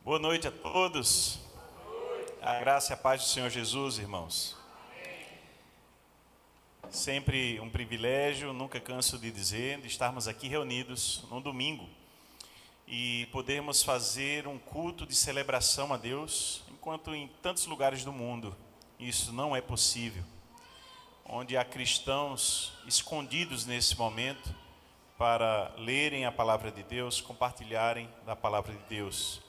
Boa noite a todos. A graça e a paz do Senhor Jesus, irmãos. Sempre um privilégio, nunca canso de dizer, de estarmos aqui reunidos num domingo e podermos fazer um culto de celebração a Deus, enquanto em tantos lugares do mundo isso não é possível, onde há cristãos escondidos nesse momento para lerem a palavra de Deus, compartilharem da palavra de Deus.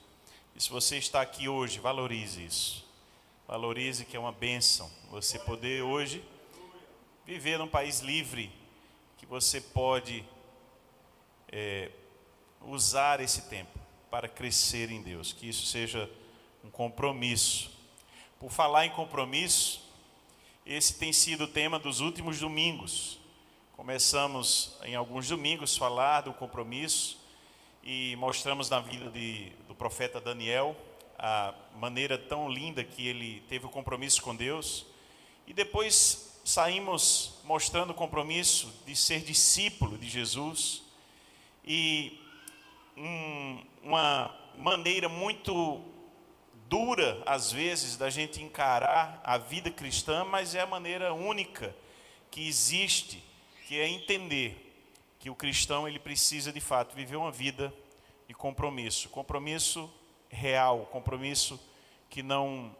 E se você está aqui hoje, valorize isso. Valorize que é uma bênção você poder hoje viver num país livre, que você pode usar esse tempo para crescer em Deus, que isso seja um compromisso. Por falar em compromisso, esse tem sido o tema dos últimos domingos. Começamos em alguns domingos a falar do compromisso e mostramos na vida do profeta Daniel a maneira tão linda que ele teve o compromisso com Deus. E depois saímos mostrando o compromisso de ser discípulo de Jesus e uma maneira muito dura, às vezes, da gente encarar a vida cristã, mas é a maneira única que existe, que é entender que o cristão ele precisa de fato viver uma vida de compromisso, compromisso real, compromisso que não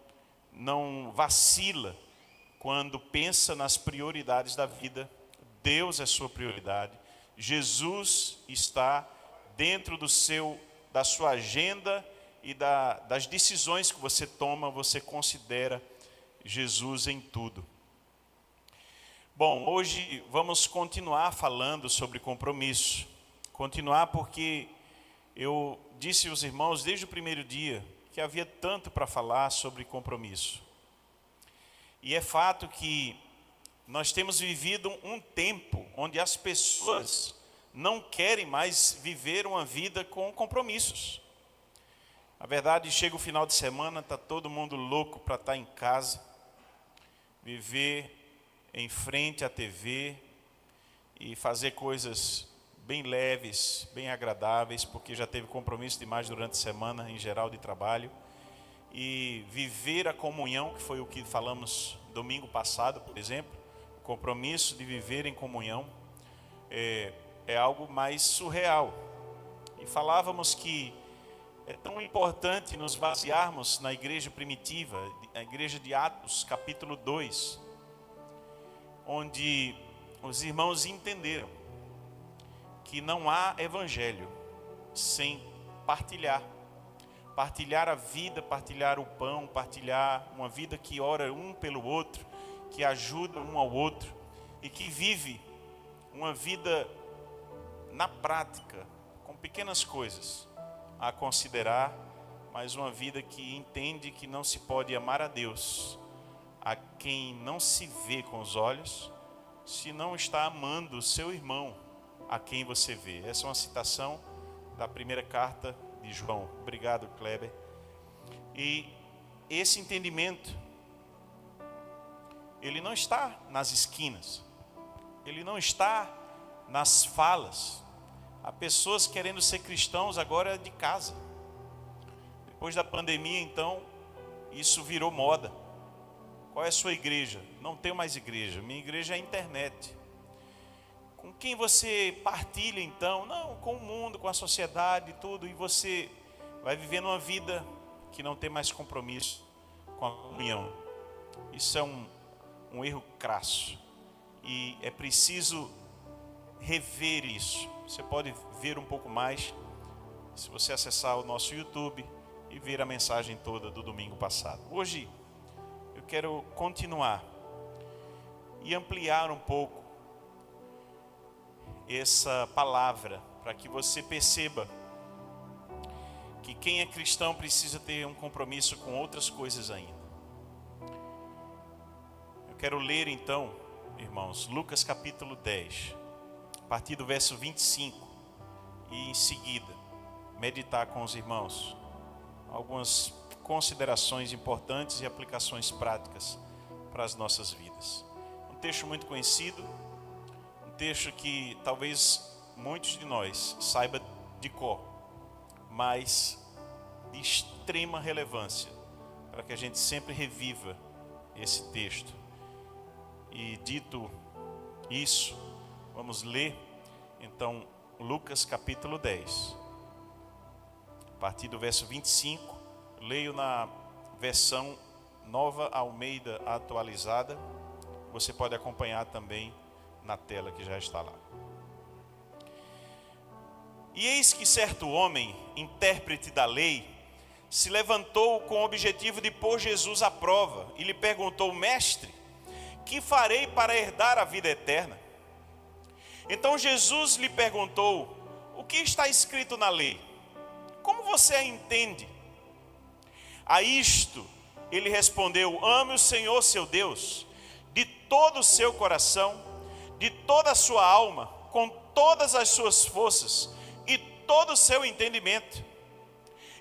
vacila quando pensa nas prioridades da vida. Deus é sua prioridade, Jesus está dentro da sua agenda e das decisões que você toma, você considera Jesus em tudo. Bom, hoje vamos continuar falando sobre compromisso. Continuar porque eu disse aos irmãos desde o primeiro dia que havia tanto para falar sobre compromisso. E é fato que nós temos vivido um tempo onde as pessoas não querem mais viver uma vida com compromissos. Na verdade, chega o final de semana, está todo mundo louco para estar em casa, viver em frente à TV e fazer coisas bem leves, bem agradáveis, porque já teve compromisso demais durante a semana, em geral, de trabalho. E viver a comunhão, que foi o que falamos domingo passado, por exemplo, o compromisso de viver em comunhão é algo mais surreal. E falávamos que é tão importante nos basearmos na igreja primitiva, a igreja de Atos, capítulo 2, onde os irmãos entenderam que não há evangelho sem partilhar a vida, partilhar o pão, partilhar uma vida que ora um pelo outro, que ajuda um ao outro e que vive uma vida na prática, com pequenas coisas a considerar, mas uma vida que entende que não se pode amar a Deus a quem não se vê com os olhos, se não está amando o seu irmão a quem você vê. Essa é uma citação da primeira carta de João. Obrigado, Kleber. E esse entendimento, ele não está nas esquinas, ele não está nas falas. Há pessoas querendo ser cristãos agora de casa. Depois da pandemia, então, isso virou moda. Qual é a sua igreja? Não tenho mais igreja, minha igreja é a internet. Com quem você partilha então? Não, com o mundo, com a sociedade e tudo. E você vai vivendo uma vida que não tem mais compromisso com a comunhão. Isso é um erro crasso. E é preciso rever isso. Você pode ver um pouco mais se você acessar o nosso YouTube e ver a mensagem toda do domingo passado. Hoje eu quero continuar e ampliar um pouco essa palavra, para que você perceba que quem é cristão precisa ter um compromisso com outras coisas ainda. Eu quero ler então, irmãos, Lucas capítulo 10, a partir do verso 25, e em seguida meditar com os irmãos algumas considerações importantes e aplicações práticas para as nossas vidas. Um texto muito conhecido, um texto que talvez muitos de nós saiba de cor, mas de extrema relevância para que a gente sempre reviva esse texto. E dito isso, vamos ler então Lucas capítulo 10, a partir do verso 25, leio na versão Nova Almeida atualizada, você pode acompanhar também na tela que já está lá. E eis que certo homem, intérprete da lei, se levantou com o objetivo de pôr Jesus à prova e lhe perguntou: Mestre, que farei para herdar a vida eterna? Então Jesus lhe perguntou: o que está escrito na lei? Como você a entende? A isto ele respondeu: ame o Senhor seu Deus de todo o seu coração, de toda a sua alma, com todas as suas forças e todo o seu entendimento.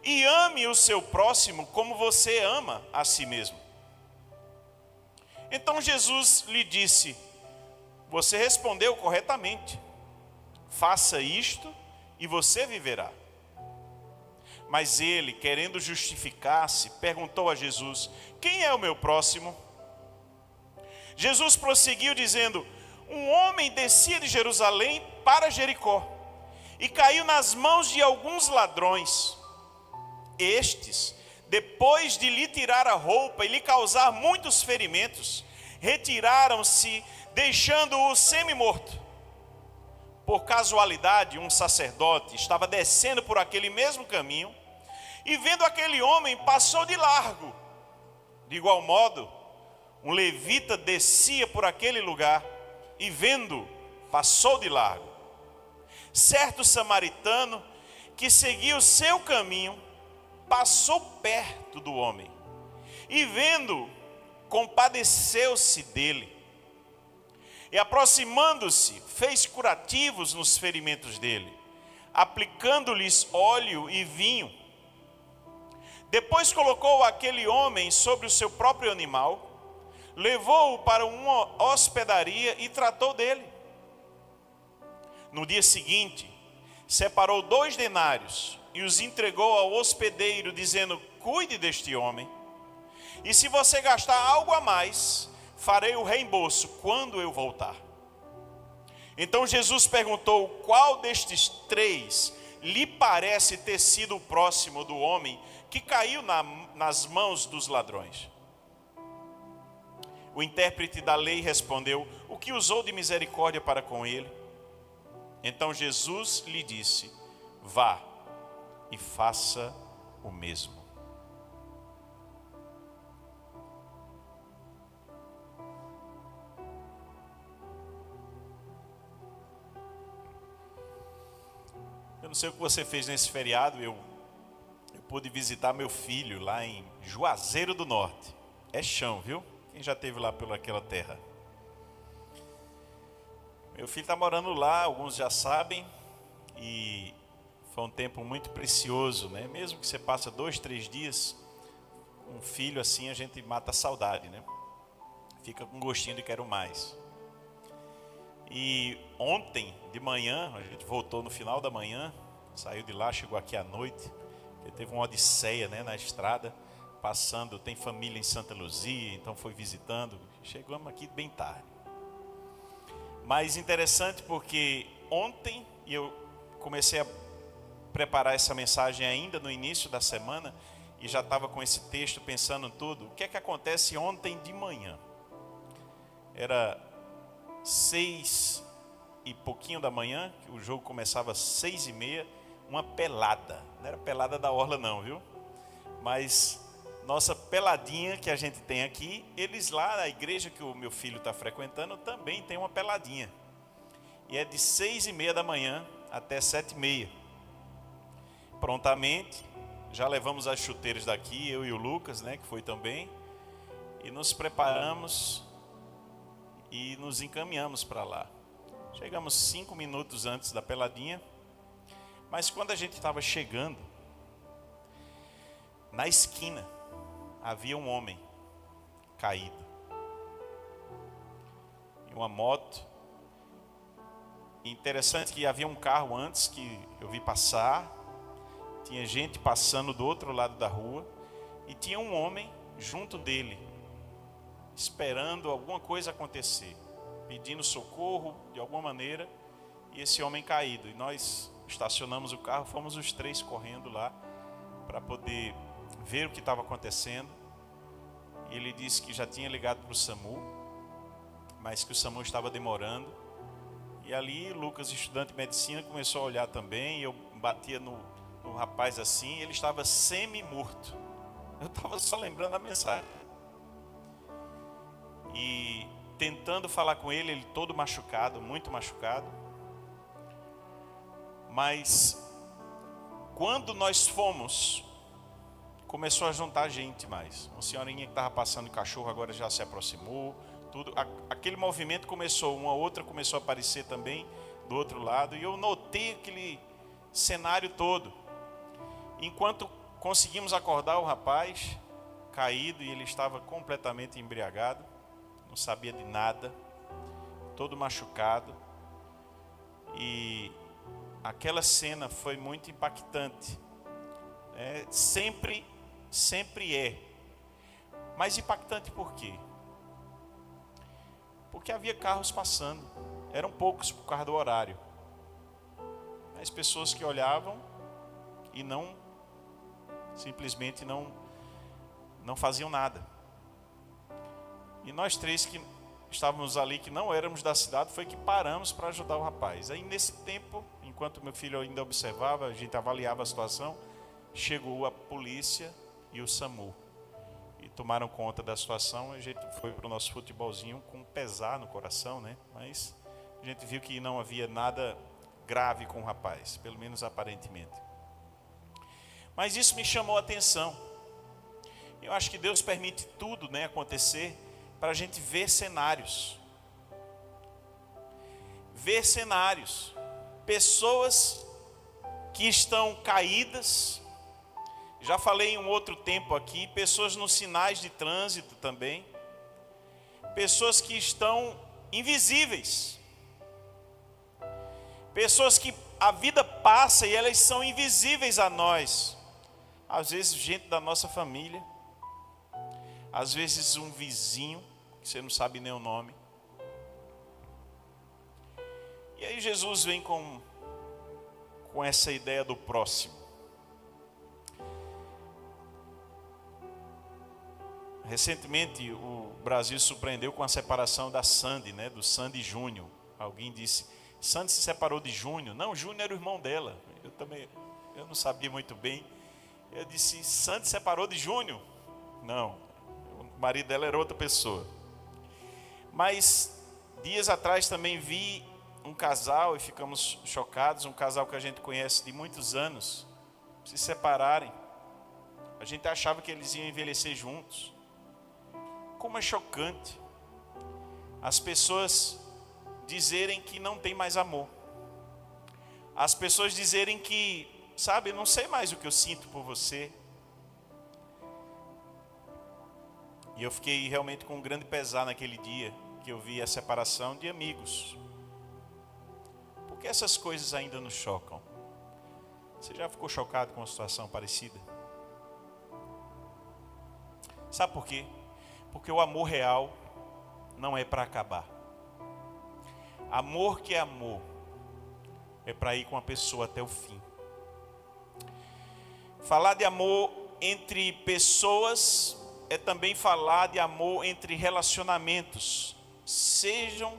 E ame o seu próximo como você ama a si mesmo. Então Jesus lhe disse: você respondeu corretamente. Faça isto e você viverá. Mas ele, querendo justificar-se, perguntou a Jesus: quem é o meu próximo? Jesus prosseguiu dizendo: um homem descia de Jerusalém para Jericó e caiu nas mãos de alguns ladrões. Estes, depois de lhe tirar a roupa e lhe causar muitos ferimentos, retiraram-se, deixando-o semi-morto. Por casualidade, um sacerdote estava descendo por aquele mesmo caminho e, vendo aquele homem, passou de largo. De igual modo, um levita descia por aquele lugar e, vendo, passou de largo. Certo samaritano que seguia o seu caminho passou perto do homem e, vendo, compadeceu-se dele. E, aproximando-se, fez curativos nos ferimentos dele, aplicando-lhes óleo e vinho. Depois colocou aquele homem sobre o seu próprio animal, levou-o para uma hospedaria e tratou dele. No dia seguinte, separou 2 denários e os entregou ao hospedeiro, dizendo: cuide deste homem, e se você gastar algo a mais, farei o reembolso quando eu voltar. Então Jesus perguntou: qual destes 3 lhe parece ter sido o próximo do homem que caiu nas mãos dos ladrões? O intérprete da lei respondeu: o que usou de misericórdia para com ele? Então Jesus lhe disse: vá e faça o mesmo. Eu não sei o que você fez nesse feriado. Eu pude visitar meu filho lá em Juazeiro do Norte. É chão, viu? Quem já esteve lá pelaquela terra? Meu filho está morando lá, alguns já sabem, e foi um tempo muito precioso, né? Mesmo que você passa 2, 3 dias, um filho assim a gente mata a saudade, né? Fica com gostinho de quero mais. E ontem de manhã, a gente voltou no final da manhã, saiu de lá, chegou aqui à noite, teve uma odisseia, né, na estrada, passando, tem família em Santa Luzia, então foi visitando, chegamos aqui bem tarde. Mas interessante porque ontem eu comecei a preparar essa mensagem ainda no início da semana e já estava com esse texto pensando em tudo. O que é que acontece ontem de manhã? Era 6 e pouquinho da manhã, que o jogo começava às 6:30, uma pelada. Não era pelada da orla não, viu? Mas nossa peladinha que a gente tem aqui, eles lá na igreja que o meu filho está frequentando também tem uma peladinha. E é de 6:30 da manhã até 7:30. Prontamente, já levamos as chuteiras daqui, eu e o Lucas, né, que foi também, e nos preparamos e nos encaminhamos para lá. Chegamos 5 minutos antes da peladinha, mas quando a gente estava chegando, na esquina havia um homem caído. E uma moto. Interessante que havia um carro antes que eu vi passar, tinha gente passando do outro lado da rua e tinha um homem junto dele, esperando alguma coisa acontecer, pedindo socorro de alguma maneira, e esse homem caído. E nós estacionamos o carro, fomos os três correndo lá para poder ver o que estava acontecendo. E ele disse que já tinha ligado para o SAMU, mas que o SAMU estava demorando. E ali Lucas, estudante de medicina, começou a olhar também, e eu batia no rapaz assim, ele estava semi-morto. Eu estava só lembrando a mensagem. E tentando falar com ele, ele todo machucado, muito machucado. Mas quando nós fomos, começou a juntar gente mais. Uma senhorinha que estava passando de cachorro agora já se aproximou. Tudo, aquele movimento começou, uma outra começou a aparecer também do outro lado. E eu notei aquele cenário todo. Enquanto conseguimos acordar o rapaz caído, e ele estava completamente embriagado, não sabia de nada, todo machucado. E aquela cena foi muito impactante. Sempre é. Mas impactante por quê? Porque havia carros passando. Eram poucos por causa do horário. As pessoas que olhavam e simplesmente não faziam nada. E nós três que estávamos ali, que não éramos da cidade, foi que paramos para ajudar o rapaz. Aí nesse tempo, enquanto meu filho ainda observava, a gente avaliava a situação, chegou a polícia e o SAMU. E tomaram conta da situação. A gente foi para o nosso futebolzinho com pesar no coração, né? Mas a gente viu que não havia nada grave com o rapaz, pelo menos aparentemente. Mas isso me chamou a atenção. Eu acho que Deus permite tudo, né, acontecer para a gente ver cenários. Ver cenários. Pessoas que estão caídas. Já falei em um outro tempo aqui, pessoas nos sinais de trânsito também. Pessoas que estão invisíveis. Pessoas que a vida passa e elas são invisíveis a nós. Às vezes gente da nossa família. Às vezes um vizinho, que você não sabe nem o nome. E aí Jesus vem com essa ideia do próximo. Recentemente o Brasil se surpreendeu com a separação da Sandy, né, do Sandy Júnior. Alguém disse, Sandy se separou de Júnior. Não, Júnior era o irmão dela. Eu não sabia muito bem. Eu disse, Sandy se separou de Júnior? Não, o marido dela era outra pessoa. Mas dias atrás também vi um casal e ficamos chocados, um casal que a gente conhece de muitos anos, se separarem. A gente achava que eles iam envelhecer juntos. Como é chocante as pessoas dizerem que não tem mais amor. As pessoas dizerem que, sabe, eu não sei mais o que eu sinto por você. E eu fiquei realmente com um grande pesar naquele dia que eu vi a separação de amigos. Porque essas coisas ainda nos chocam. Você já ficou chocado com uma situação parecida? Sabe por quê? Porque o amor real não é para acabar. Amor que é amor é para ir com a pessoa até o fim. Falar de amor entre pessoas é também falar de amor entre relacionamentos, sejam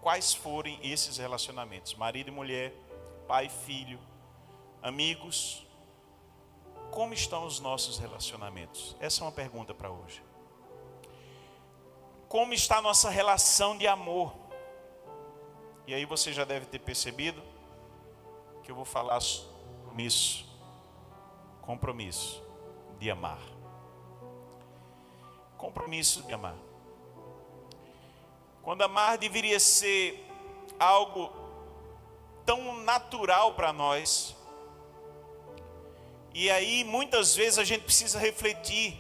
quais forem esses relacionamentos, marido e mulher, pai e filho, amigos. Como estão os nossos relacionamentos? Essa é uma pergunta para hoje. Como está a nossa relação de amor? E aí você já deve ter percebido que eu vou falar compromisso de amar. Compromisso de amar. Quando amar deveria ser algo tão natural para nós. E aí muitas vezes a gente precisa refletir.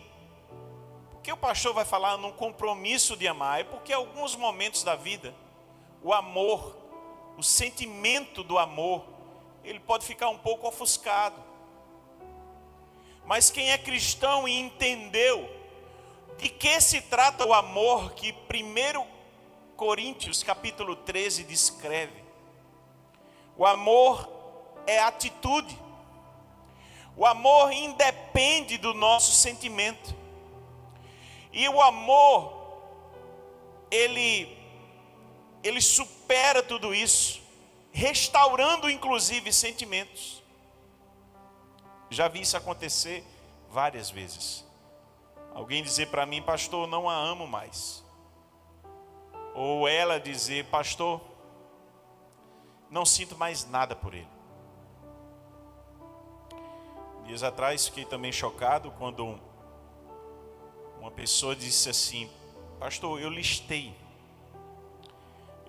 Por que o pastor vai falar num compromisso de amar? É porque em alguns momentos da vida, o amor, o sentimento do amor, ele pode ficar um pouco ofuscado. Mas quem é cristão e entendeu de que se trata o amor que 1 Coríntios capítulo 13 descreve. O amor é atitude. O amor independe do nosso sentimento. E o amor, ele supera tudo isso, restaurando inclusive sentimentos. Já vi isso acontecer várias vezes. Alguém dizer para mim: pastor, não a amo mais. Ou ela dizer: pastor, não sinto mais nada por ele. Dias atrás fiquei também chocado quando uma pessoa disse assim: pastor, eu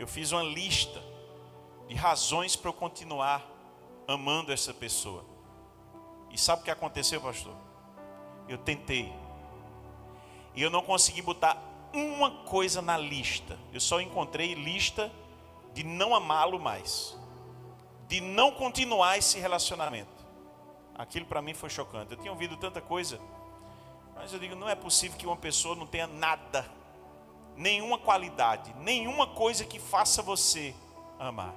fiz uma lista de razões para eu continuar amando essa pessoa. E sabe o que aconteceu, pastor? Eu tentei. E eu não consegui botar uma coisa na lista. Eu só encontrei lista de não amá-lo mais. De não continuar esse relacionamento. Aquilo para mim foi chocante. Eu tinha ouvido tanta coisa. Mas eu digo, não é possível que uma pessoa não tenha nada. Nenhuma qualidade. Nenhuma coisa que faça você amar.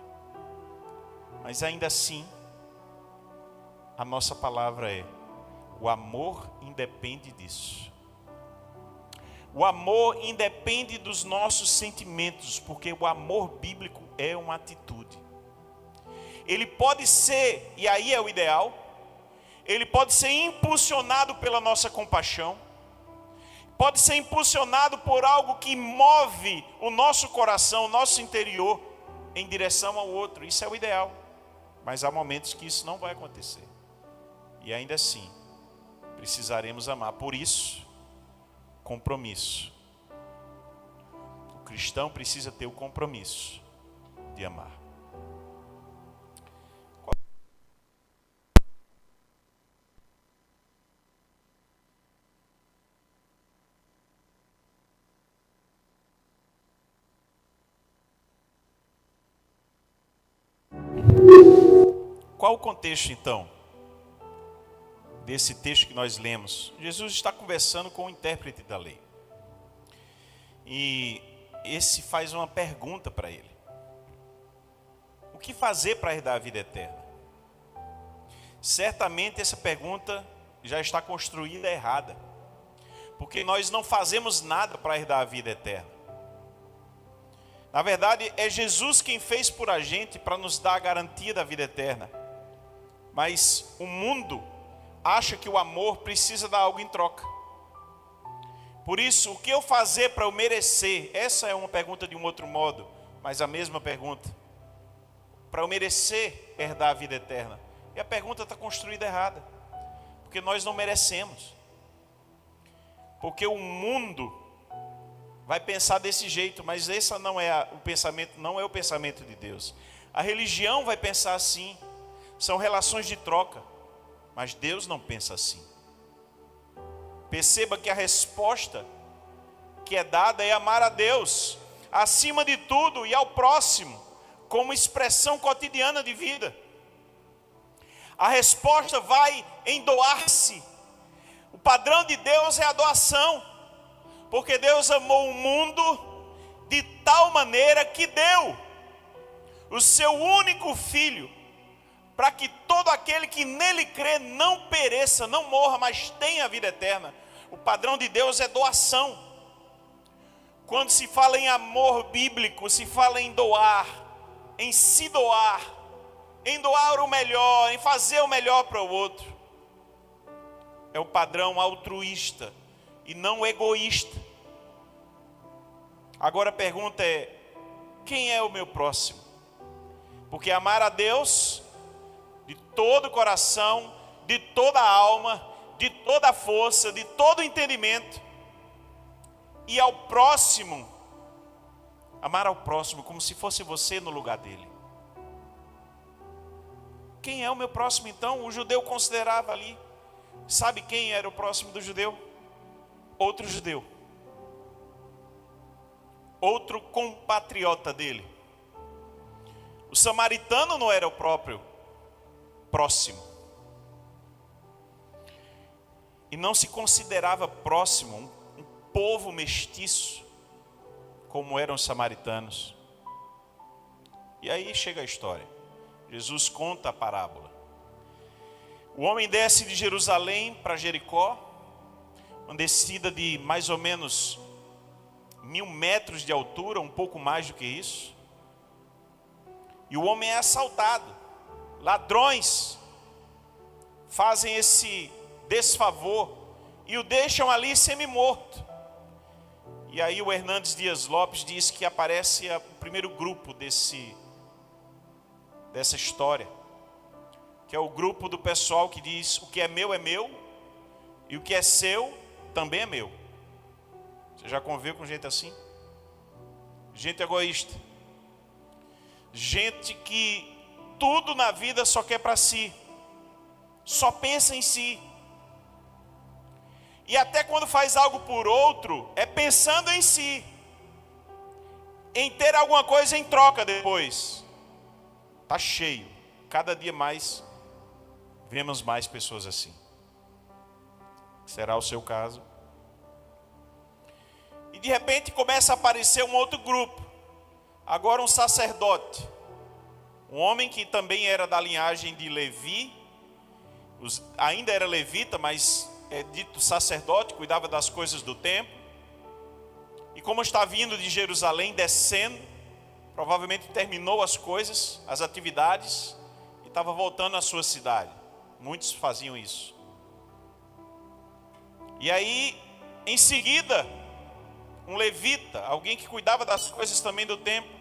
Mas ainda assim, a nossa palavra é: o amor independe disso. O amor independe dos nossos sentimentos, porque o amor bíblico é uma atitude. Ele pode ser, e aí é o ideal, ele pode ser impulsionado pela nossa compaixão, pode ser impulsionado por algo que move o nosso coração, o nosso interior, em direção ao outro. Isso é o ideal. Mas há momentos que isso não vai acontecer. E ainda assim, precisaremos amar. Por isso, compromisso. O cristão precisa ter o compromisso de amar. Qual o contexto então desse texto que nós lemos? Jesus está conversando com o intérprete da lei. E esse faz uma pergunta para ele: o que fazer para herdar a vida eterna? Certamente essa pergunta já está construída errada, porque nós não fazemos nada para herdar a vida eterna. Na verdade, é Jesus quem fez por a gente para nos dar a garantia da vida eterna. Mas o mundo acha que o amor precisa dar algo em troca. Por isso, o que eu fazer para eu merecer? Essa é uma pergunta de um outro modo, mas a mesma pergunta. Para eu merecer herdar a vida eterna. E a pergunta está construída errada, porque nós não merecemos. Porque o mundo vai pensar desse jeito, mas esse não é o pensamento, não é o pensamento de Deus. A religião vai pensar assim. São relações de troca, mas Deus não pensa assim. Perceba que a resposta que é dada é amar a Deus acima de tudo e ao próximo, como expressão cotidiana de vida. A resposta vai em doar-se. O padrão de Deus é a doação, porque Deus amou o mundo de tal maneira que deu o seu único filho, para que todo aquele que nele crê não pereça, não morra, mas tenha a vida eterna. O padrão de Deus é doação. Quando se fala em amor bíblico, se fala em doar, em se doar, em doar o melhor, em fazer o melhor para o outro. É o padrão altruísta e não egoísta. Agora a pergunta é: quem é o meu próximo? Porque amar a Deus de todo o coração, de toda a alma, de toda a força, de todo o entendimento, e ao próximo, amar ao próximo como se fosse você no lugar dele. Quem é o meu próximo então? O judeu considerava ali. Sabe quem era o próximo do judeu? Outro judeu. Outro compatriota dele. O samaritano não era o próprio próximo. e não se considerava próximo, um povo mestiço, como eram os samaritanos. E aí chega a história. Jesus conta a parábola. O homem desce de Jerusalém para Jericó, uma descida de mais ou menos 1000 metros de altura, um pouco mais do que isso. E o homem é assaltado. Ladrões fazem esse desfavor e o deixam ali semi-morto. E aí o Hernandes Dias Lopes diz que aparece o primeiro grupo dessa história, que é o grupo do pessoal que diz: o que é meu, e o que é seu também é meu. Você já conviveu com gente assim? Gente egoísta, gente que tudo na vida só quer para si, só pensa em si. E até quando faz algo por outro, é pensando em si, em ter alguma coisa em troca depois. Está cheio, cada dia mais vemos mais pessoas assim. Será o seu caso? E de repente começa a aparecer um outro grupo. Agora um sacerdote, um homem que também era da linhagem de Levi, ainda era levita, mas é dito sacerdote, cuidava das coisas do templo. E como está vindo de Jerusalém, descendo, provavelmente terminou as coisas, as atividades, e estava voltando à sua cidade. Muitos faziam isso. E aí, em seguida, um levita, alguém que cuidava das coisas também do templo,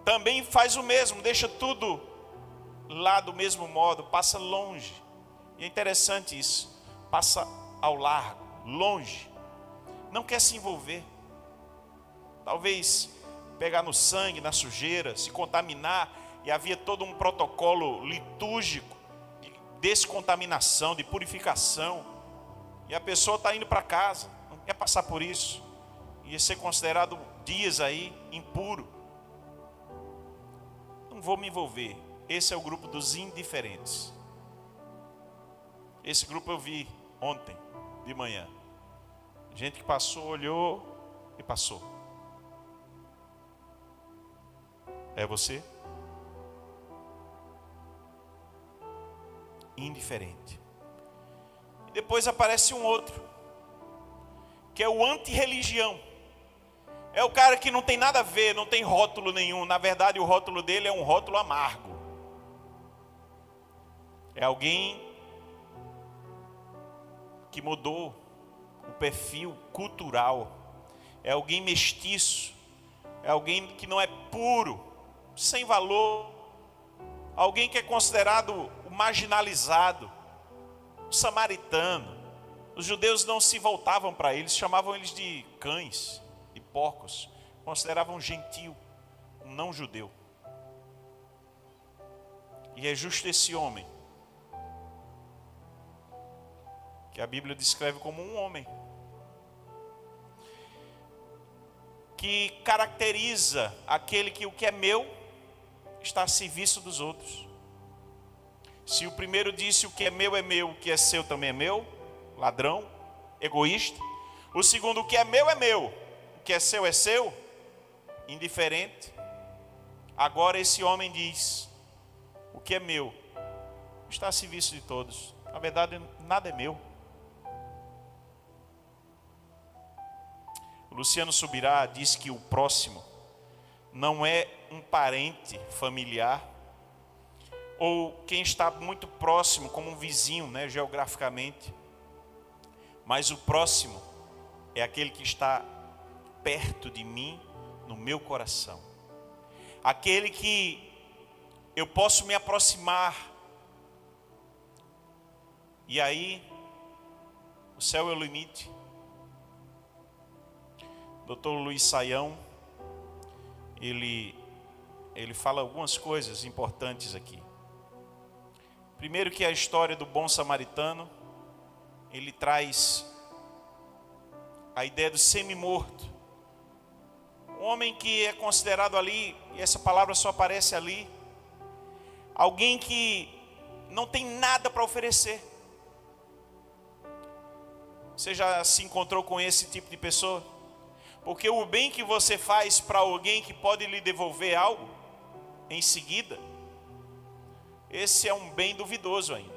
também faz o mesmo, deixa tudo lá do mesmo modo, passa longe. E é interessante isso, passa ao largo, longe, não quer se envolver. Talvez pegar no sangue, na sujeira, se contaminar, e havia todo um protocolo litúrgico de descontaminação, de purificação, e a pessoa está indo para casa, não quer passar por isso, ia ser considerado dias aí impuro. Não vou me envolver. Esse é o grupo dos indiferentes. Esse grupo eu vi ontem de manhã. Gente que passou, olhou e passou. É você? Indiferente. E depois aparece um outro, que é o anti-religião. É o cara que não tem nada a ver, não tem rótulo nenhum. Na verdade, o rótulo dele é um rótulo amargo. É alguém que mudou o perfil cultural. É alguém mestiço. É alguém que não é puro, sem valor. Alguém que é considerado o marginalizado, o samaritano. Os judeus não se voltavam para eles, chamavam eles de cães, de porcos. Consideravam gentil, um não judeu. E é justo esse homem que a Bíblia descreve como um homem que caracteriza aquele que o que é meu está a serviço dos outros. Se o primeiro disse: o que é meu, o que é seu também é meu, ladrão, egoísta. O segundo: o que é meu, o que é seu, indiferente. Agora esse homem diz: o que é meu está a serviço de todos. Na verdade, nada é meu. O Luciano Subirá diz que o próximo não é um parente familiar ou quem está muito próximo, como um vizinho, né, geograficamente. Mas o próximo é aquele que está perto de mim, no meu coração. Aquele que eu posso me aproximar. E aí, o céu é o limite. Dr. Luiz Saião, ele fala algumas coisas importantes aqui. Primeiro, que a história do bom samaritano, ele traz a ideia do semi-morto. Um homem que é considerado ali, e essa palavra só aparece ali, alguém que não tem nada para oferecer. Você já se encontrou com esse tipo de pessoa? Porque o bem que você faz para alguém que pode lhe devolver algo em seguida, esse é um bem duvidoso ainda.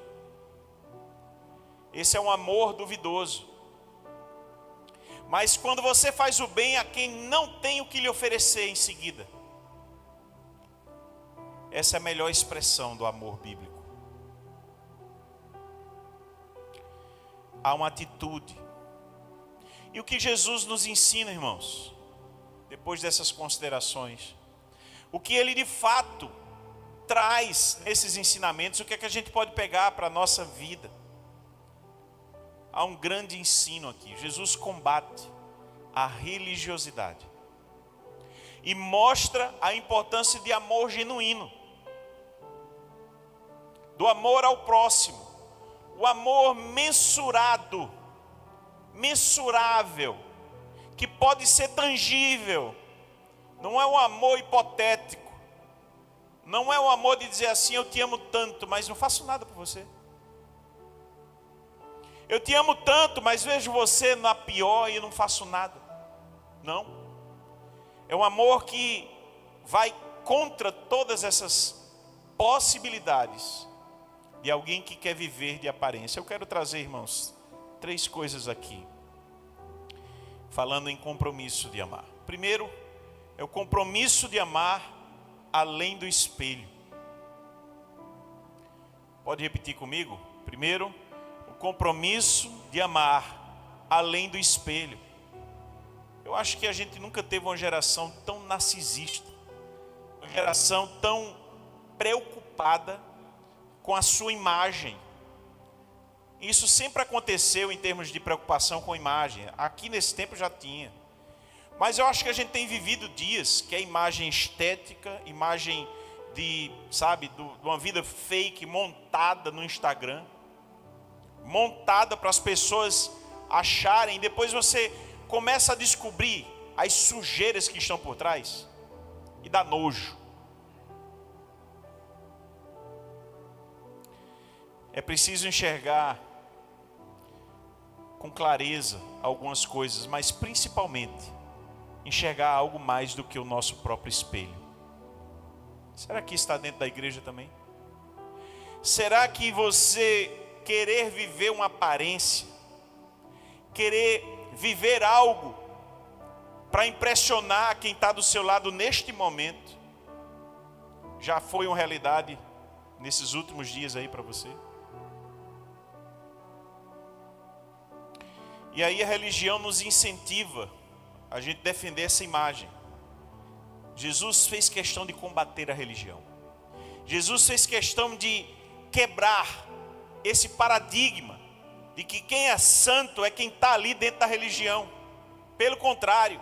Esse é um amor duvidoso. Mas quando você faz o bem a quem não tem o que lhe oferecer em seguida, essa é a melhor expressão do amor bíblico. Há uma atitude. E o que Jesus nos ensina, irmãos, depois dessas considerações, o que ele de fato traz nesses ensinamentos, o que é que a gente pode pegar para a nossa vida? Há um grande ensino aqui. Jesus combate a religiosidade e mostra a importância de amor genuíno, do amor ao próximo, o amor mensurado, mensurável, que pode ser tangível. Não é um amor hipotético, não é um amor de dizer assim: eu te amo tanto, mas não faço nada por você. Eu te amo tanto, mas vejo você na pior e não faço nada. Não. É um amor que vai contra todas essas possibilidades de alguém que quer viver de aparência. Eu quero trazer, irmãos, 3 coisas aqui, falando em compromisso de amar. Primeiro, é o compromisso de amar além do espelho. Pode repetir comigo? Primeiro, o compromisso de amar além do espelho. Eu acho que a gente nunca teve uma geração tão narcisista, uma geração tão preocupada com a sua imagem. Isso sempre aconteceu em termos de preocupação com a imagem. Aqui nesse tempo já tinha. Mas eu acho que a gente tem vivido dias que a imagem estética, imagem de uma vida fake montada no Instagram, montada para as pessoas acharem, depois você começa a descobrir as sujeiras que estão por trás e dá nojo. É preciso enxergar com clareza algumas coisas, mas principalmente enxergar algo mais do que o nosso próprio espelho. Será que está dentro da igreja também? Será que você querer viver uma aparência, querer viver algo para impressionar quem está do seu lado neste momento, já foi uma realidade nesses últimos dias aí para você? E aí a religião nos incentiva a gente defender essa imagem. Jesus fez questão de combater a religião. Jesus fez questão de quebrar esse paradigma de que quem é santo é quem está ali dentro da religião. Pelo contrário,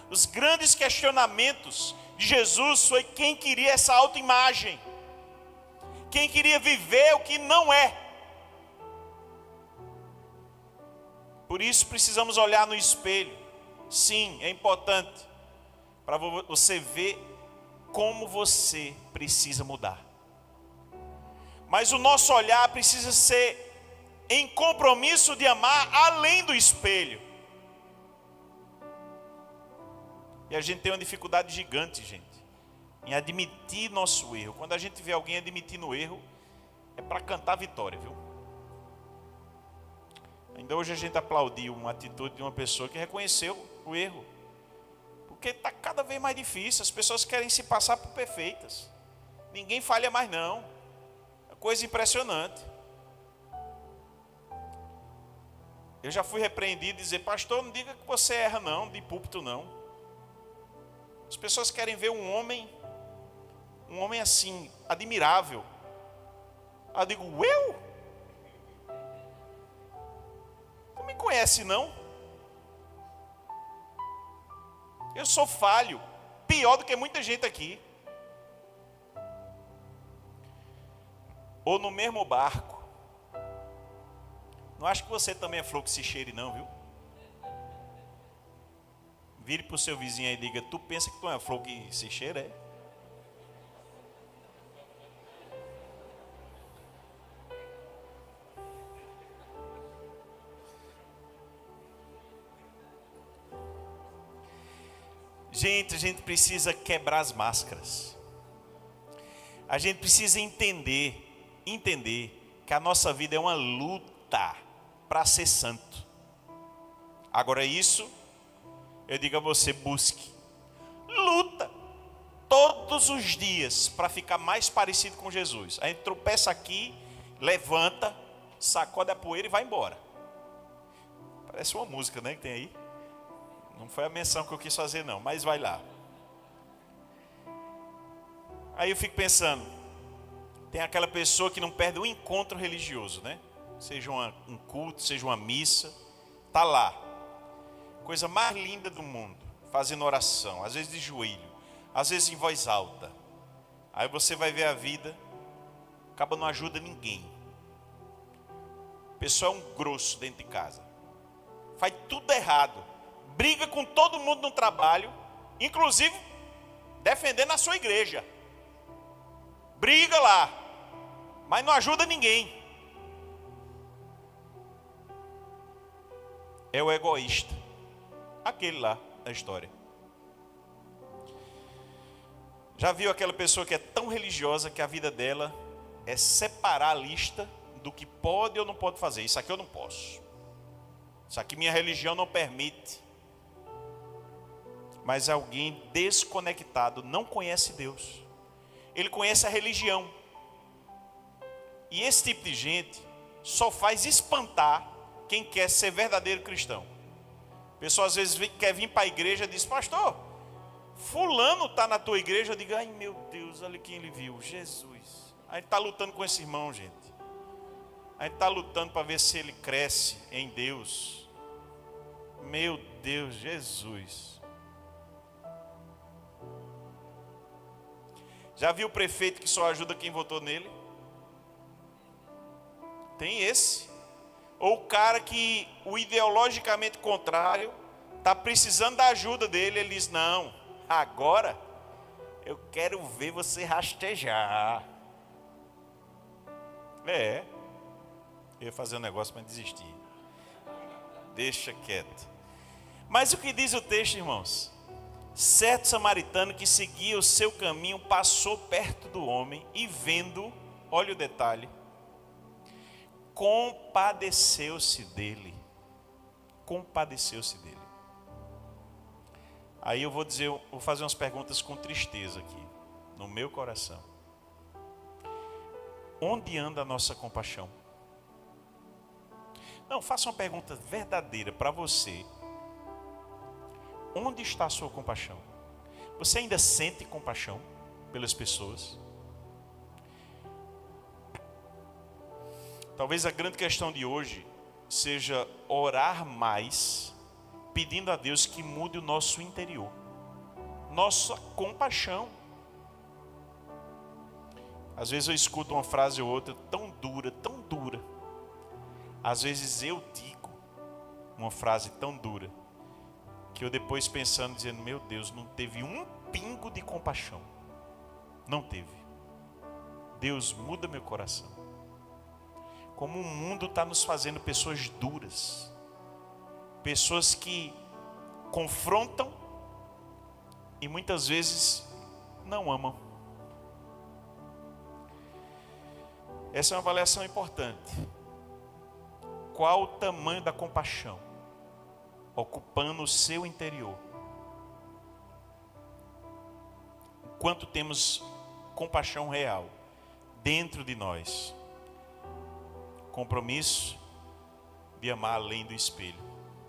os grandes questionamentos de Jesus foi quem queria essa autoimagem, quem queria viver o que não é. Por isso precisamos olhar no espelho. Sim, é importante para você ver como você precisa mudar. Mas o nosso olhar precisa ser em compromisso de amar além do espelho. E a gente tem uma dificuldade gigante, gente, em admitir nosso erro. Quando a gente vê alguém admitindo o erro, é para cantar vitória, viu? Ainda hoje a gente aplaudiu uma atitude de uma pessoa que reconheceu o erro. Porque está cada vez mais difícil, as pessoas querem se passar por perfeitas. Ninguém falha mais não. É coisa impressionante. Eu já fui repreendido e dizer: pastor, não diga que você erra não, de púlpito não. As pessoas querem ver um homem assim, admirável. Eu digo: eu? Não me conhece não? Eu sou falho, pior do que muita gente aqui. Ou no mesmo barco. Não acho que você também é flor que se cheire não, viu? Vire para o seu vizinho aí e diga: tu pensa que tu é uma flor que se cheira, é? Gente, a gente precisa quebrar as máscaras. A gente precisa entender que a nossa vida é uma luta para ser santo. Agora isso, eu digo a você, busque. Luta todos os dias para ficar mais parecido com Jesus. A gente tropeça aqui, levanta, sacode a poeira e vai embora. Parece uma música, né, que tem aí. Não foi a menção que eu quis fazer não, mas vai lá. Aí eu fico pensando, tem aquela pessoa que não perde um encontro religioso, né? Seja um culto, seja uma missa, tá lá. Coisa mais linda do mundo, fazendo oração, às vezes de joelho, às vezes em voz alta. Aí você vai ver a vida, acaba não ajuda ninguém. A pessoa é um grosso dentro de casa, faz tudo errado. Briga com todo mundo no trabalho, inclusive defendendo a sua igreja. Briga lá, mas não ajuda ninguém. É o egoísta, aquele lá da história. Já viu aquela pessoa que é tão religiosa que a vida dela é separar a lista do que pode ou não pode fazer? Isso aqui eu não posso. Isso aqui minha religião não permite. Mas alguém desconectado não conhece Deus. Ele conhece a religião. E esse tipo de gente só faz espantar quem quer ser verdadeiro cristão. A pessoa às vezes quer vir para a igreja e diz: pastor, fulano está na tua igreja. Eu digo: ai meu Deus, olha quem ele viu, Jesus. A gente está lutando com esse irmão, gente. A gente está lutando para ver se ele cresce em Deus. Meu Deus, Jesus. Já viu o prefeito que só ajuda quem votou nele? Tem esse. Ou o cara que o ideologicamente contrário está precisando da ajuda dele. Ele diz: não, agora eu quero ver você rastejar. Eu ia fazer um negócio para desistir. Deixa quieto. Mas o que diz o texto, irmãos? Certo samaritano que seguia o seu caminho passou perto do homem e vendo, olha o detalhe, compadeceu-se dele. Compadeceu-se dele. Aí eu vou fazer umas perguntas com tristeza aqui, no meu coração. Onde anda a nossa compaixão? Não, faça uma pergunta verdadeira para você. Onde está a sua compaixão? Você ainda sente compaixão pelas pessoas? Talvez a grande questão de hoje seja orar mais, pedindo a Deus que mude o nosso interior, nossa compaixão. Às vezes eu escuto uma frase ou outra tão dura, tão dura. Às vezes eu digo uma frase tão dura, que eu depois pensando, dizendo: meu Deus, não teve um pingo de compaixão. Não teve. Deus, muda meu coração. Como o mundo está nos fazendo pessoas duras. Pessoas que confrontam e muitas vezes não amam. Essa é uma avaliação importante. Qual o tamanho da compaixão ocupando o seu interior? Quanto temos compaixão real dentro de nós? Compromisso de amar além do espelho.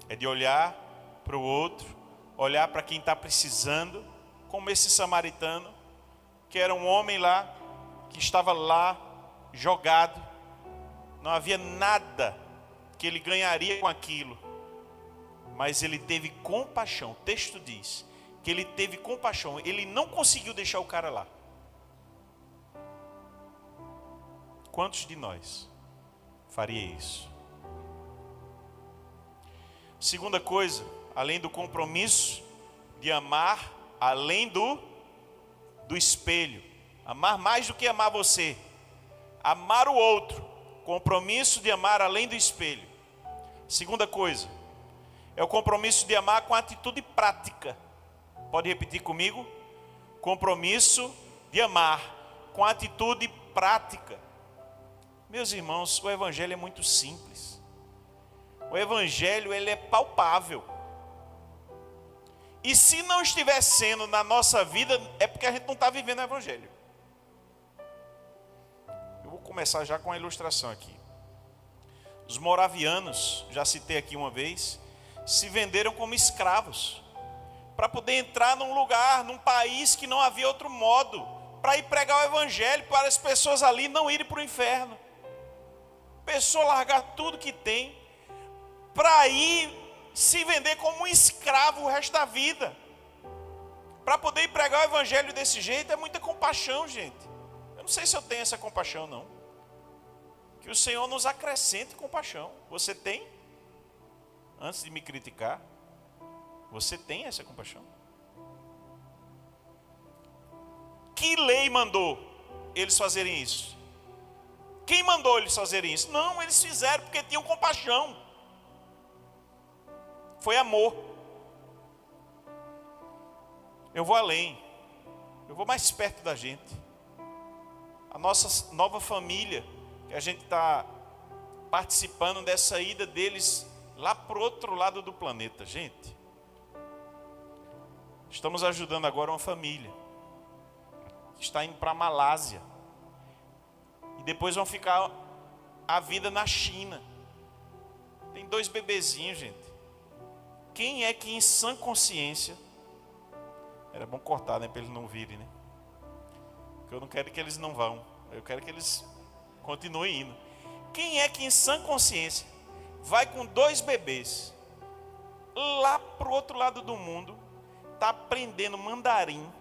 É de olhar para o outro, olhar para quem está precisando, como esse samaritano, que era um homem lá, que estava lá, jogado. Não havia nada que ele ganharia com aquilo. Mas ele teve compaixão. O texto diz que ele teve compaixão. Ele não conseguiu deixar o cara lá. Quantos de nós faria isso? Segunda coisa, além do compromisso de amar além do espelho. Amar mais do que amar você. Amar o outro. Compromisso de amar além do espelho. Segunda coisa, é o compromisso de amar com atitude prática. Pode repetir comigo? Compromisso de amar, com atitude prática. Meus irmãos, o evangelho é muito simples. O evangelho, ele é palpável. E se não estiver sendo na nossa vida, é porque a gente não está vivendo o evangelho. Eu vou começar já com a ilustração aqui. Os moravianos, já citei aqui uma vez, se venderam como escravos para poder entrar num lugar, num país que não havia outro modo, para ir pregar o evangelho, para as pessoas ali não irem para o inferno. Pessoa largar tudo que tem para ir se vender como um escravo o resto da vida. Para poder ir pregar o evangelho desse jeito é muita compaixão, gente. Eu não sei se eu tenho essa compaixão, não. Que o Senhor nos acrescente compaixão. Você tem? Antes de me criticar, você tem essa compaixão? Que lei mandou eles fazerem isso? Quem mandou eles fazerem isso? Não, eles fizeram porque tinham compaixão. Foi amor. Eu vou além. Eu vou mais perto da gente. A nossa nova família, que a gente está participando dessa ida deles lá para o outro lado do planeta. Gente, estamos ajudando agora uma família que está indo para a Malásia. E depois vão ficar a vida na China. Tem 2 bebezinhos, gente. Quem é que em sã consciência... Era bom cortar, né? Para eles não virem, né? Porque eu não quero que eles não vão. Eu quero que eles continuem indo. Quem é que em sã consciência vai com 2 bebês lá para o outro lado do mundo, está aprendendo mandarim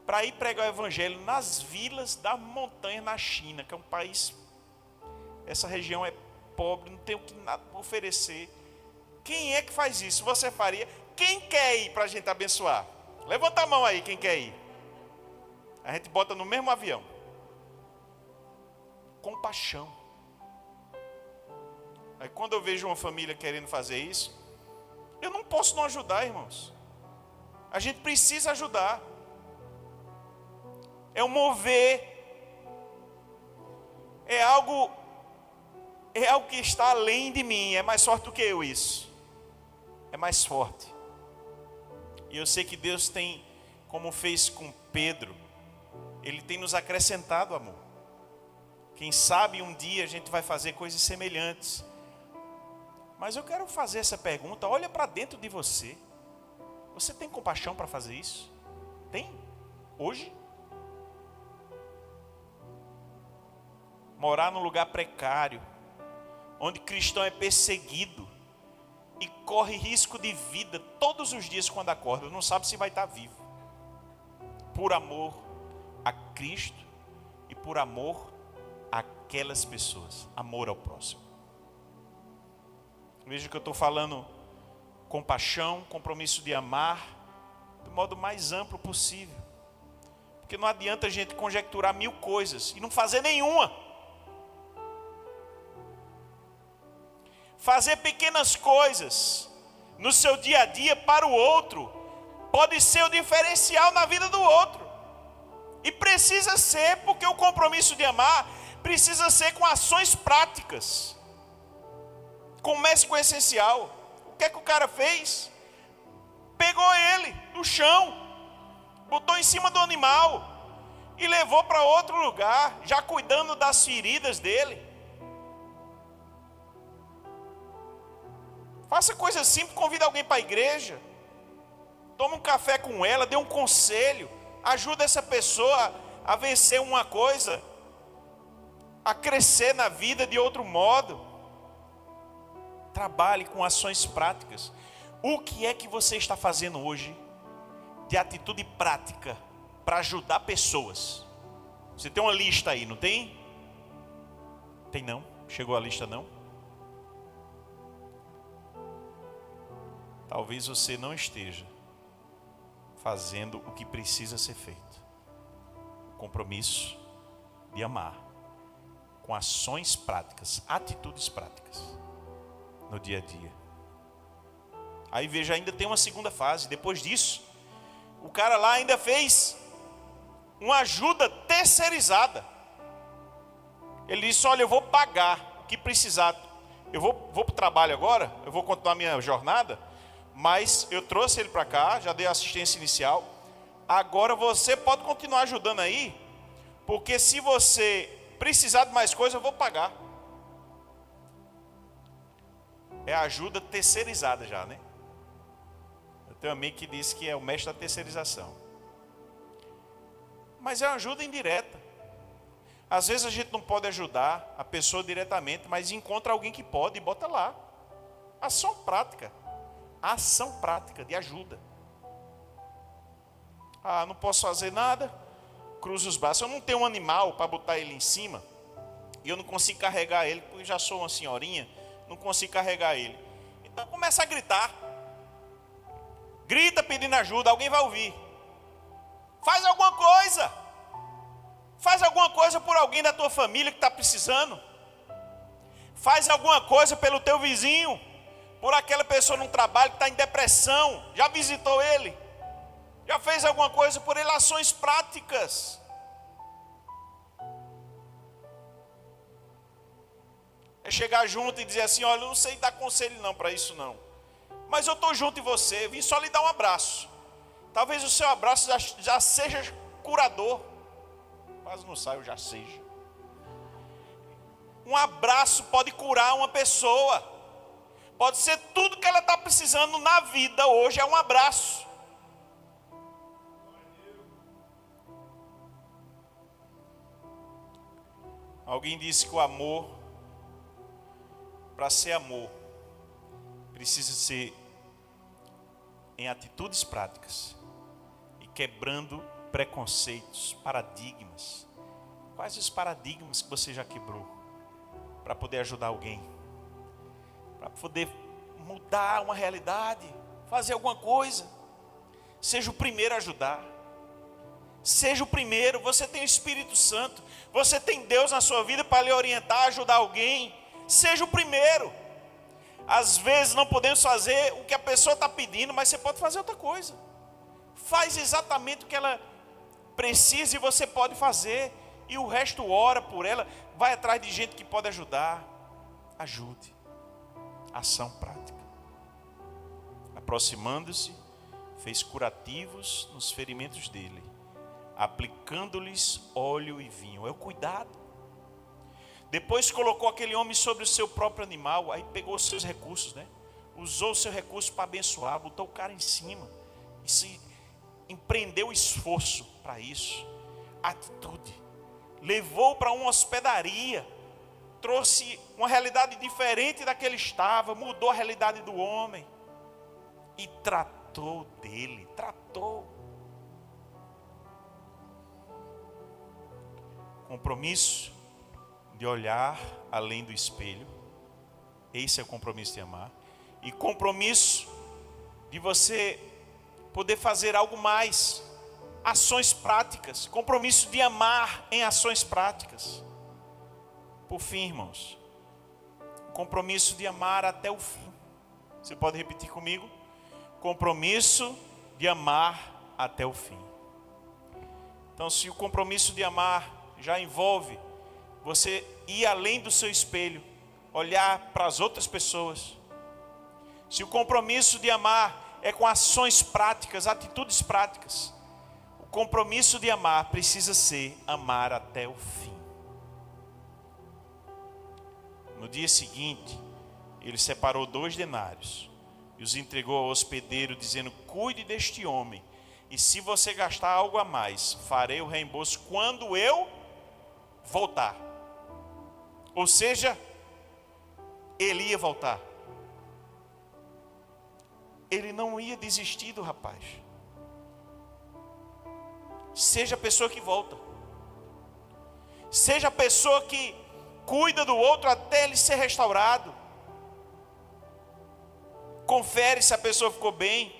para ir pregar o evangelho nas vilas da montanha na China, que é um país, essa região é pobre, não tem o que nada para oferecer. Quem é que faz isso? Você faria? Quem quer ir para a gente abençoar? Levanta a mão aí, quem quer ir. A gente bota no mesmo avião. Compaixão. Aí quando eu vejo uma família querendo fazer isso, eu não posso não ajudar, irmãos. A gente precisa ajudar. É um mover. É algo que está além de mim. É mais forte do que eu isso. É mais forte. E eu sei que Deus tem, como fez com Pedro, Ele tem nos acrescentado amor. Quem sabe um dia a gente vai fazer coisas semelhantes. Mas eu quero fazer essa pergunta. Olha para dentro de você. Você tem compaixão para fazer isso? Tem? Hoje? Morar num lugar precário, onde cristão é perseguido e corre risco de vida todos os dias quando acorda, não sabe se vai estar vivo. Por amor a Cristo e por amor àquelas pessoas. Amor ao próximo. Veja que eu estou falando compaixão, compromisso de amar, do modo mais amplo possível. Porque não adianta a gente conjecturar 1000 coisas e não fazer nenhuma. Fazer pequenas coisas no seu dia a dia para o outro pode ser o diferencial na vida do outro. E precisa ser, porque o compromisso de amar precisa ser com ações práticas. Comece com o essencial. O que é que o cara fez? Pegou ele do chão, botou em cima do animal e levou para outro lugar, já cuidando das feridas dele. Faça coisa simples, convida alguém para a igreja, toma um café com ela, dê um conselho, ajuda essa pessoa a vencer uma coisa, a crescer na vida de outro modo. Trabalhe com ações práticas. O que é que você está fazendo hoje de atitude prática para ajudar pessoas? Você tem uma lista aí, não tem? Tem não? Chegou a lista não? Talvez você não esteja fazendo o que precisa ser feito. O compromisso de amar com ações práticas, atitudes práticas no dia a dia. Aí veja, ainda tem uma segunda fase. Depois disso, O cara lá ainda fez uma ajuda terceirizada. Ele disse: olha, eu vou pagar o que precisar. Eu vou para o trabalho agora, eu vou continuar a minha jornada, mas eu trouxe ele para cá, já dei assistência inicial. Agora você pode continuar ajudando aí, porque se você precisar de mais coisa, eu vou pagar. É ajuda terceirizada já, né? Eu tenho um amigo que disse que é o mestre da terceirização. Mas é uma ajuda indireta. Às vezes a gente não pode ajudar a pessoa diretamente, mas encontra alguém que pode e bota lá. Ação prática. Ação prática de ajuda. Ah, não posso fazer nada. Cruza os braços. Eu não tenho um animal para botar ele em cima. E eu não consigo carregar ele, porque eu já sou uma senhorinha. Não consigo carregar ele. Então começa a gritar. Grita pedindo ajuda, alguém vai ouvir. Faz alguma coisa. Faz alguma coisa por alguém da tua família que está precisando. Faz alguma coisa pelo teu vizinho. Por aquela pessoa no trabalho que está em depressão. Já visitou ele? Já fez alguma coisa por ele? Ações práticas. É chegar junto e dizer assim: olha, eu não sei dar conselho não para isso não, mas eu estou junto em você, vim só lhe dar um abraço. Talvez o seu abraço já seja curador. Quase não sai, eu já seja. Um abraço pode curar uma pessoa. Pode ser tudo que ela está precisando na vida hoje, é um abraço. Alguém disse que o amor, para ser amor, precisa ser em atitudes práticas e quebrando preconceitos, paradigmas. Quais os paradigmas que você já quebrou para poder ajudar alguém? Para poder mudar uma realidade, fazer alguma coisa. Seja o primeiro a ajudar. Seja o primeiro. Você tem o Espírito Santo, você tem Deus na sua vida para lhe orientar, ajudar alguém. Seja o primeiro. Às vezes não podemos fazer o que a pessoa está pedindo, mas você pode fazer outra coisa. Faz exatamente o que ela precisa e você pode fazer. E o resto ora por ela. Vai atrás de gente que pode ajudar. Ajude. Ação prática. Aproximando-se, fez curativos nos ferimentos dele, aplicando-lhes óleo e vinho. É o cuidado. Depois colocou aquele homem sobre o seu próprio animal. Aí pegou os seus recursos, né? Usou o seu recurso para abençoar. Botou o cara em cima. E se empreendeu esforço para isso. Atitude. Levou para uma hospedaria. Trouxe uma realidade diferente da que ele estava. Mudou a realidade do homem. E tratou dele. Tratou. Compromisso de olhar além do espelho. Esse é o compromisso de amar. E compromisso de você poder fazer algo mais. Ações práticas. Compromisso de amar em ações práticas. Por fim, irmãos, compromisso de amar até o fim. Você pode repetir comigo? Compromisso de amar até o fim. Então, se o compromisso de amar já envolve você ir além do seu espelho, olhar para as outras pessoas. Se o compromisso de amar é com ações práticas, atitudes práticas, o compromisso de amar precisa ser amar até o fim. No dia seguinte, ele separou 2 denários e os entregou ao hospedeiro, dizendo: cuide deste homem, e se você gastar algo a mais, farei o reembolso quando eu voltar. Ou seja, ele ia voltar. Ele não ia desistir do rapaz. Seja a pessoa que volta. Seja a pessoa que cuida do outro até ele ser restaurado. Confere se a pessoa ficou bem.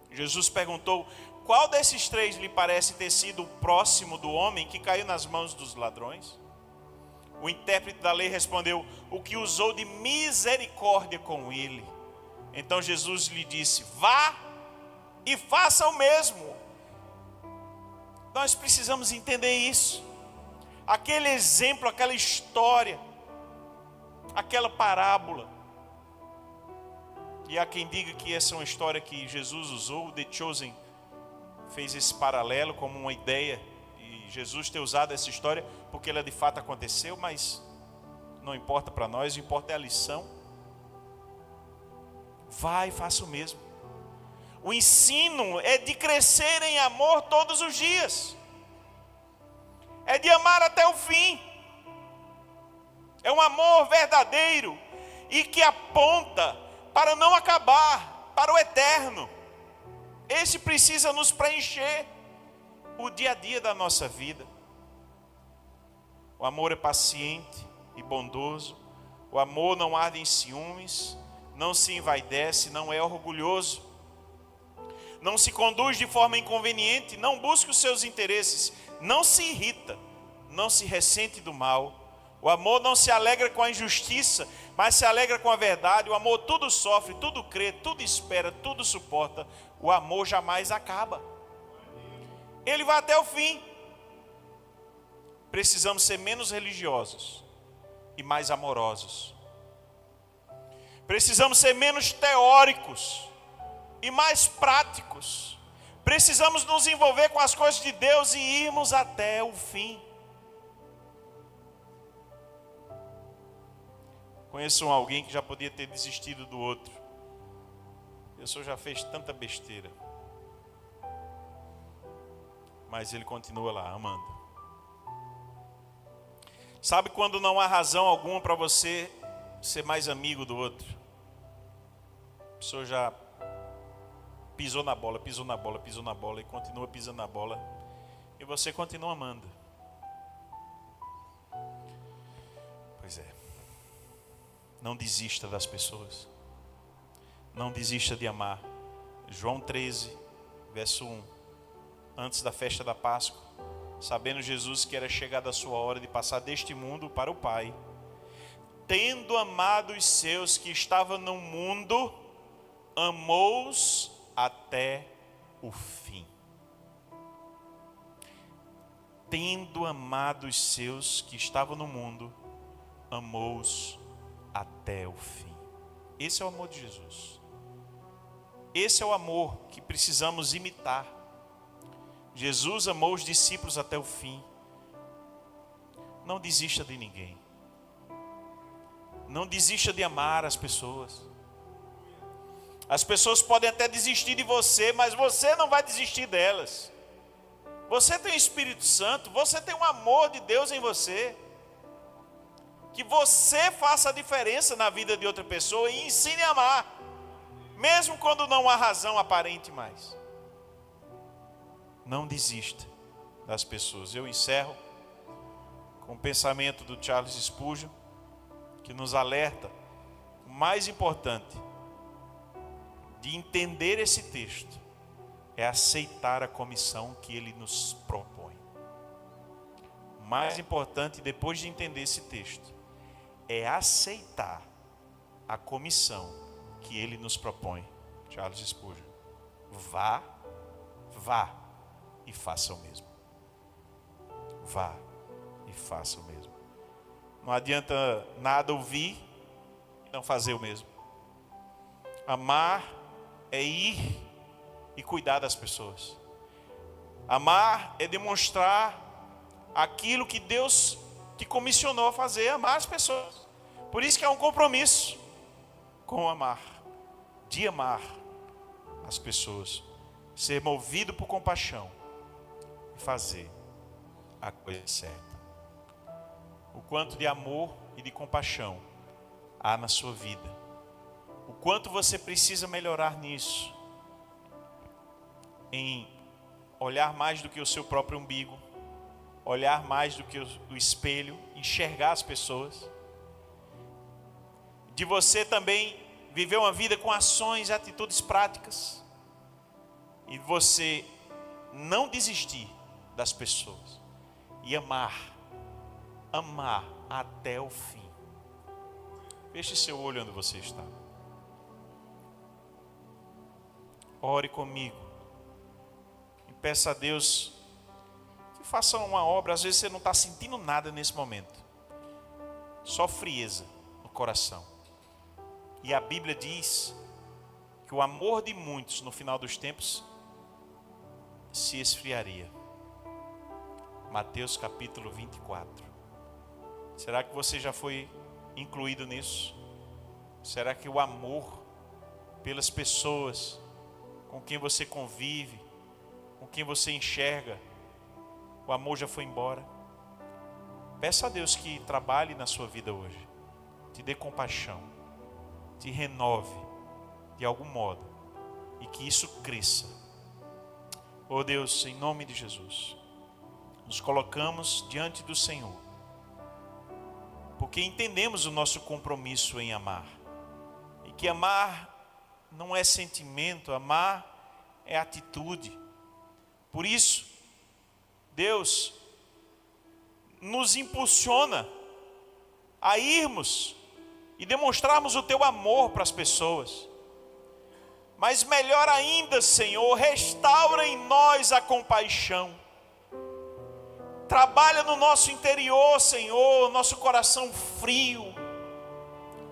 Jesus perguntou: qual desses 3 lhe parece ter sido o próximo do homem que caiu nas mãos dos ladrões? O intérprete da lei respondeu: o que usou de misericórdia com ele. Então Jesus lhe disse: vá e faça o mesmo. Nós precisamos entender isso. Aquele exemplo, aquela história, aquela parábola. E há quem diga que essa é uma história que Jesus usou, o The Chosen fez esse paralelo como uma ideia, e Jesus ter usado essa história porque ela de fato aconteceu, mas não importa para nós, o que importa é a lição. Vai, faça o mesmo. O ensino é de crescer em amor todos os dias. É de amar até o fim. É um amor verdadeiro e que aponta para não acabar, para o eterno. Esse precisa nos preencher o dia a dia da nossa vida. O amor é paciente e bondoso. O amor não arde em ciúmes, não se envaidece, não é orgulhoso, não se conduz de forma inconveniente, não busca os seus interesses, não se irrita, não se ressente do mal. O amor não se alegra com a injustiça, mas se alegra com a verdade. O amor tudo sofre, tudo crê, tudo espera, tudo suporta. O amor jamais acaba. Ele vai até o fim. Precisamos ser menos religiosos e mais amorosos. Precisamos ser menos teóricos e mais práticos. Precisamos nos envolver com as coisas de Deus e irmos até o fim. Conheço alguém que já podia ter desistido do outro. A pessoa já fez tanta besteira, mas ele continua lá, amando. Sabe quando não há razão alguma para você ser mais amigo do outro? A pessoa já pisou na bola, pisou na bola, pisou na bola e continua pisando na bola. E você continua amando. Pois é. Não desista das pessoas. Não desista de amar. João 13, verso 1. Antes da festa da Páscoa, sabendo Jesus que era chegada a sua hora de passar deste mundo para o Pai, tendo amado os seus que estavam no mundo, amou-os até o fim. Tendo amado os seus que estavam no mundo, amou-os até o fim. Esse é o amor de Jesus. Esse é o amor que precisamos imitar. Jesus amou os discípulos até o fim. Não desista de ninguém. Não desista de amar as pessoas. As pessoas podem até desistir de você, mas você não vai desistir delas. Você tem o Espírito Santo, você tem o amor de Deus em você. Que você faça a diferença na vida de outra pessoa e ensine a amar, mesmo quando não há razão aparente mais. Não desista das pessoas. Eu encerro com o pensamento do Charles Spurgeon, que nos alerta o mais importante de entender esse texto é aceitar a comissão que ele nos propõe. O mais importante, depois de entender esse texto, é aceitar a comissão que ele nos propõe. Charles Spurgeon. Vá e faça o mesmo. Vá e faça o mesmo. Não adianta nada ouvir e não fazer o mesmo. Amar é ir e cuidar das pessoas. Amar é demonstrar aquilo que Deus te comissionou a fazer, amar as pessoas. Por isso que é um compromisso com amar, de amar as pessoas, ser movido por compaixão e fazer a coisa certa. O quanto de amor e de compaixão há na sua vida, o quanto você precisa melhorar nisso, em olhar mais do que o seu próprio umbigo, olhar mais do que o espelho, enxergar as pessoas, de você também viver uma vida com ações e atitudes práticas, e você não desistir das pessoas, e amar até o fim. Feche seu olho onde você está. Ore comigo peça a Deus que faça uma obra. Às vezes você não está sentindo nada nesse momento, só frieza no coração. E a Bíblia diz que o amor de muitos no final dos tempos se esfriaria. Mateus capítulo 24. Será que você já foi incluído nisso? Será que o amor pelas pessoas com quem você convive, com quem você enxerga, o amor já foi embora? Peça a Deus que trabalhe na sua vida hoje, te dê compaixão, te renove de algum modo e que isso cresça. Oh Deus, em nome de Jesus, nos colocamos diante do Senhor, porque entendemos o nosso compromisso em amar, e que amar não é sentimento, amar é atitude. Por isso, Deus nos impulsiona a irmos e demonstrarmos o teu amor para as pessoas. Mas melhor ainda, Senhor, restaura em nós a compaixão. Trabalha no nosso interior, Senhor, nosso coração frio,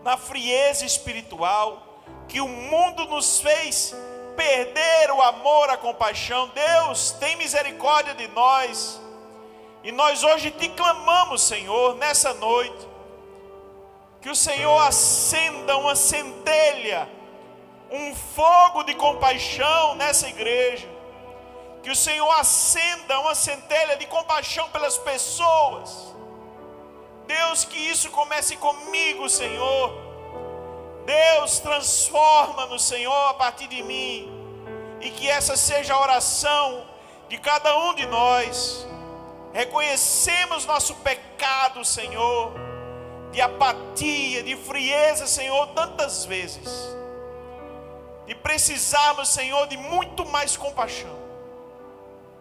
na frieza espiritual, que o mundo nos fez perder o amor, a compaixão. Deus, tem misericórdia de nós. E nós hoje te clamamos, Senhor, nessa noite, que o Senhor acenda uma centelha, um fogo de compaixão nessa igreja. Que o Senhor acenda uma centelha de compaixão pelas pessoas. Deus, que isso comece comigo, Senhor. Deus, transforma-nos, Senhor, a partir de mim. E que essa seja a oração de cada um de nós. Reconhecemos nosso pecado, Senhor, de apatia, de frieza, Senhor, tantas vezes. E precisamos, Senhor, de muito mais compaixão,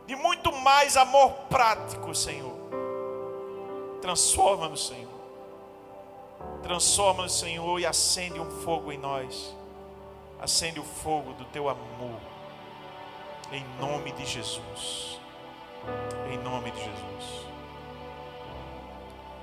de muito mais amor prático, Senhor. Transforma-nos, Senhor. Transforma-nos, Senhor, e acende um fogo em nós. Acende o fogo do teu amor. Em nome de Jesus. Em nome de Jesus.